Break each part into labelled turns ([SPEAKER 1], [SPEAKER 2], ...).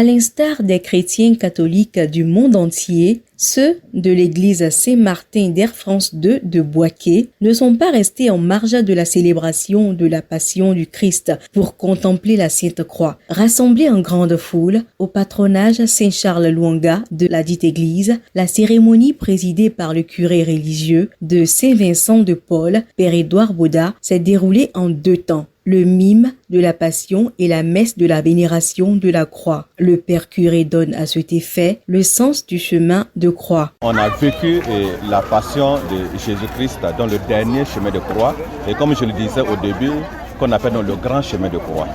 [SPEAKER 1] À l'instar des chrétiens catholiques du monde entier, ceux de l'église Saint-Martin d'Air-France 2 de Boaké ne sont pas restés en marge de la célébration de la Passion du Christ pour contempler la Sainte Croix. Rassemblés en grande foule au patronage Saint-Charles Luanga de la dite église, la cérémonie présidée par le curé religieux de Saint-Vincent de Paul, Père Édouard Boda, s'est déroulée en 2 temps. Le mime de la Passion et la messe de la vénération de la croix. Le père curé donne à cet effet le sens du chemin de croix.
[SPEAKER 2] On a vécu la Passion de Jésus-Christ dans le dernier chemin de croix et comme je le disais au début, qu'on appelle le grand chemin de croix.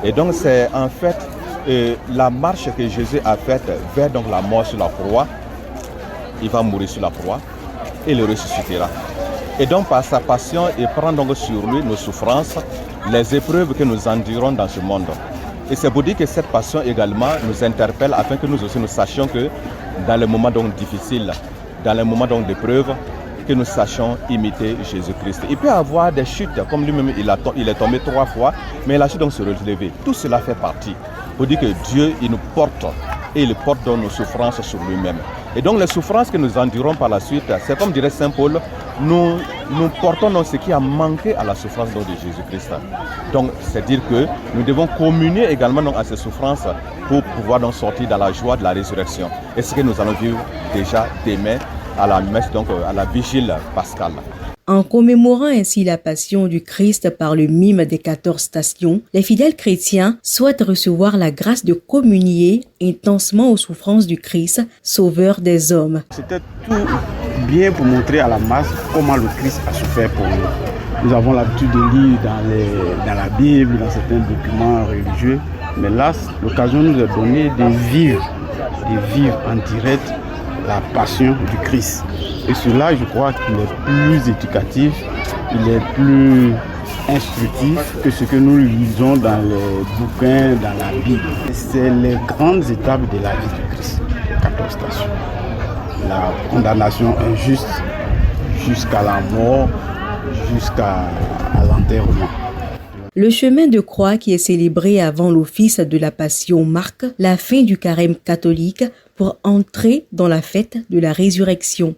[SPEAKER 2] Et donc c'est en fait la marche que Jésus a faite vers donc la mort sur la croix. Il va mourir sur la croix et il ressuscitera. Et donc par sa passion, il prend donc sur lui nos souffrances, les épreuves que nous endurons dans ce monde. Et c'est pour dire que cette passion également nous interpelle afin que nous aussi nous sachions que dans les moments donc difficiles, dans les moments donc d'épreuves, que nous sachions imiter Jésus-Christ. Il peut y avoir des chutes, comme lui-même il est tombé 3 fois, mais il a su donc se relever. Tout cela fait partie. Pour dire que Dieu, il nous porte et il porte donc nos souffrances sur lui-même. Et donc les souffrances que nous endurons par la suite, c'est comme dirait Saint Paul, nous portons donc ce qui a manqué à la souffrance donc de Jésus-Christ. Donc c'est dire que nous devons communier également donc à ces souffrances pour pouvoir donc sortir dans la joie de la résurrection. Et ce que nous allons vivre déjà demain à la messe, donc à la vigile pascale.
[SPEAKER 1] En commémorant ainsi la Passion du Christ par le mime des 14 stations, les fidèles chrétiens souhaitent recevoir la grâce de communier intensement aux souffrances du Christ, sauveur des hommes.
[SPEAKER 3] C'était tout bien pour montrer à la masse comment le Christ a souffert pour nous. Nous avons l'habitude de lire dans la Bible, dans certains documents religieux, mais là, l'occasion nous est donnée de vivre en direct la passion du Christ. Et cela, je crois qu'il est plus éducatif, il est plus instructif que ce que nous lisons dans les bouquins, dans la Bible. C'est les grandes étapes de la vie du Christ, les 14 stations. La condamnation injuste jusqu'à la mort, jusqu'à l'enterrement.
[SPEAKER 1] Le chemin de croix qui est célébré avant l'office de la Passion marque la fin du carême catholique pour entrer dans la fête de la résurrection.